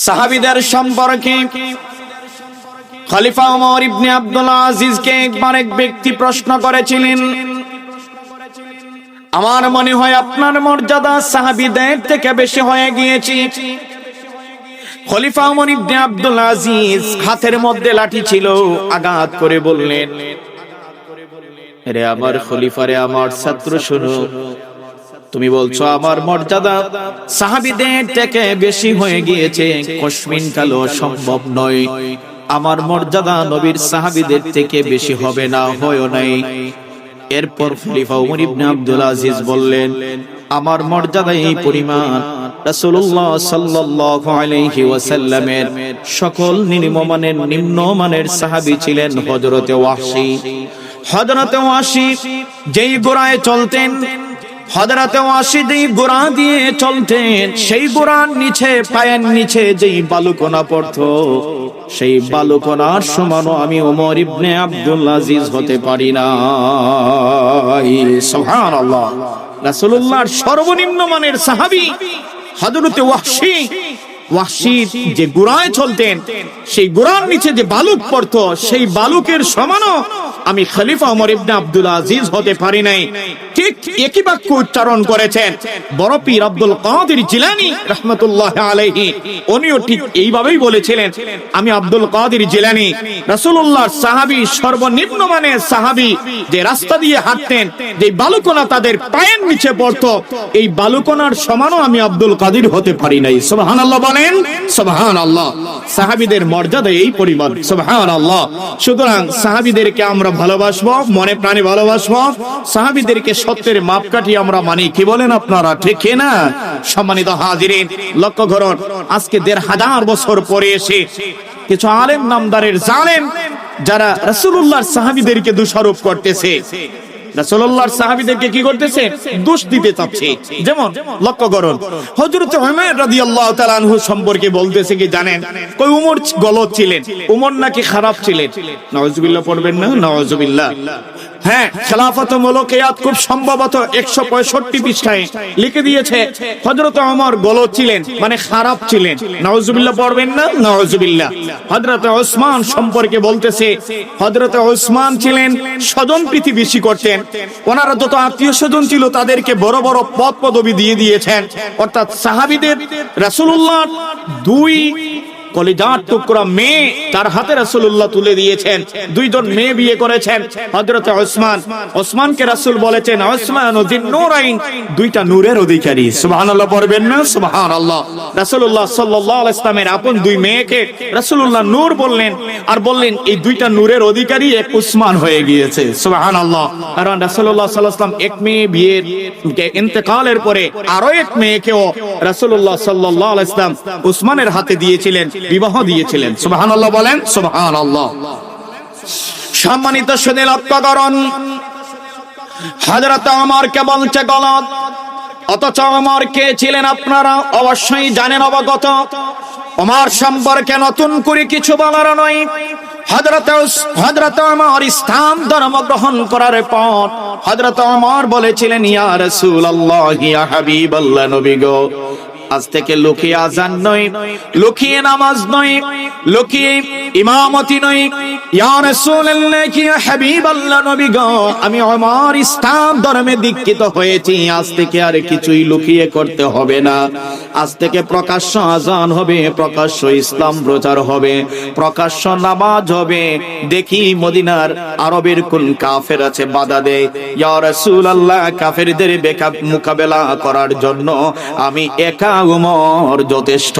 সাহাবীদের সম্পর্কে খলিফা ওমর ইবনে আব্দুল আজিজকে একবার এক ব্যক্তি প্রশ্ন করেছিলেন, আমার মনে হয় আপনার মর্যাদা সাহাবীদের থেকে বেশি হয়ে গিয়েছে। খলিফা ওমর ইবনে আব্দুল আজিজ হাতের মধ্যে লাঠি ছিল, আঘাত করে বললেন, রে আমার খলিফা রে, আমার ছাত্র শোনো, তুমি বলছো আমার মর্যাদা সাহাবীদের থেকে বেশি হয়ে গিয়েছে, কসমিন কালো সম্ভব নয়। আমার মর্যাদা নবীর সাহাবীদের থেকে বেশি হবে না, হয় নাই। এরপর খলিফা ওমর ইবনে আব্দুল আজিজ বললেন, আমার মর্যাদা এই পরিমাণ, রাসূলুল্লাহ সাল্লাল্লাহু আলাইহি ওয়াসাল্লামের সকল নিম্নমানের সাহাবী ছিলেন হযরতে ওয়াহশী। হযরতে ওয়াহশী যেই গোড়ায় চলতেন, হযরতে ওয়াহশী যেই গোড়া দিয়ে চলতেন, সেই গোড়ার নিচে, পায়ের নিচে যেই বালুকণা পড়তো, সেই বালুকণার সমানও আমি ওমর ইবনে আব্দুল আজিজ হতে পারি না। সুবহানাল্লাহ। রাসূলুল্লাহর সর্বনিম্ন মানের সাহাবী হযরতে ওয়াহশী, ওয়াহশী যে গোড়ায় চলতেন, সেই গোড়ার নিচে যে বালুক পড়তো, সেই বালুকের সমানও আমি খলিফা ওমর ইবনে আব্দুল আজিজ হতে পারি নাই। ঠিক একই বাক্য উচ্চারণ করেছেন বড় পীর আব্দুল কাদের জিলানী রাহমাতুল্লাহ আলাইহি। উনিও ঠিক এইভাবেই বলেছিলেন, আমি আব্দুল কাদের জিলানী রাসূলুল্লাহর সাহাবী, সর্বনিম্ন মানের সাহাবী, যে রাস্তা দিয়ে হাঁটতেন, যে বালুকণা তাদের পায়ের নিচে পড়তো, এই বালুকণার সমানও আমি আব্দুল কাদের হতে পারি নাই। সুবহানাল্লাহ বলেন, সুবহানাল্লাহ। সাহাবীদের মর্যাদা এই পরিমাণ, সুবহানাল্লাহ। সুতরাং সাহাবীদেরকে আমরা ভালোবাসবো, মনে প্রাণে ভালোবাসবো, সাহাবীদেরকে সত্যের মাপকাঠি আমরা মানি। কি বলেন আপনারা, ঠিক না? সম্মানিত হাজিরিন, লক্ষ্য করুন, আজকে ১৫০০ বছর পরে এসে কিছু আলেম নামদারের জালেম যারা রাসূলুল্লাহর সাহাবীদেরকে দোষারোপ করতেছে, রাসূলুল্লাহর সাহাবীদেরকে কি করতেছে, দোষ দিতে চাচ্ছে। যেমন লক্ষ্য করুন, হযরত ওমর রাদিয়াল্লাহু তাআলা আনহু সম্পর্কে বলতেছে কি জানেন, কই ওমর গলত ছিলেন, ওমর নাকি খারাপ ছিলেন। নাউজুবিল্লাহ পড়বেন না, নাউজুবিল্লাহ। হ্যাঁ, খেলাফত মুলকিয়াত খুব সম্ভবত ১৬৫ পৃষ্ঠায় লিখে দিয়েছে হযরত ওমর গলত ছিলেন, মানে খারাপ ছিলেন। নাউজুবিল্লাহ পড়বেন না, নাউজুবিল্লাহ। হযরত ওসমান সম্পর্কে বলতেছে, হযরত ওসমান ছিলেন স্বজনপ্রীতি বেশি করতেন, ওনারা যত আত্মীয় স্বজন ছিল তাদেরকে বড় বড় পদ পদবি দিয়ে দিয়েছেন। অর্থাৎ সাহাবীদের রাসূলুল্লাহ ২ কলিজার টুকরা মেয়ে তার হাতে রাসূলুল্লাহ তুলে দিয়েছেন। ২ জন মেয়ে বিয়ে করেছেন হযরত ওসমান। ওসমানকে রাসূল বলেছেন, ওসমান যিন নূরাইন, ২টা নূরের অধিকারী। সুবহানাল্লাহ পড়বেন না, সুবহানাল্লাহ। রাসূলুল্লাহ সাল্লাল্লাহু আলাইহি ওয়াসাল্লামের আপন ২ মেয়েকে রাসূলুল্লাহ নূর বললেন, আর বললেন এই ২টা নূরের অধিকারী এক ওসমান হয়ে গিয়েছে। সুবহানাল্লাহ। কারণ রাসূলুল্লাহ সাল্লাল্লাহু আলাইহি ওয়াসাল্লাম এক মেয়ে বিয়ের ইন্তেকালের পরে আরো এক মেয়েকেও রাসূলুল্লাহ সাল্লাল্লাহু আলাইহি ওয়াসাল্লাম ওসমানের হাতে দিয়েছিলেন, বিবাহ দিয়েছিলেন। সুবহানাল্লাহ বলেন, সুবহানাল্লাহ। সম্মানিত শুনে লক্ষ্য করুন, হযরত ওমর কে বলছে গলত, অথচ ওমর কে ছিলেন আপনারা অবশ্যই জানেন, অবগত। ওমর সম্পর্কে নতুন করে কিছু বলার নয়। হযরত ওমর ইসলাম ধর্ম গ্রহণ করার পর হযরত ওমর বলেছিলেন, ইয়া রাসূলুল্লাহ, ইয়া হাবিবাল্লাহ, নবী গো, আজ থেকে লুকিয়ে আযান নয়, লুকিয়ে নামাজ নয়, লুকিয়ে ইমামতি নয়, ইয়া রাসূলুল্লাহ, ইয়া হাবিবাল্লাহ, নবী গো, আমি ওমর ইসলাম ধর্মে দীক্ষিত হয়েছি, আজ থেকে আর কিছুই লুকিয়ে করতে হবে না। আজ থেকে প্রকাশ্য আযান হবে, প্রকাশ্য ইসলাম প্রচার হবে, প্রকাশ্য নামাজ হবে। দেখি মদিনার আরবের কোন কাফের আছে বাধা দেয়, ইয়া রাসূলুল্লাহ, কাফেরদের মোকাবেলা করার জন্য আমি একা ওমর যথেষ্ট।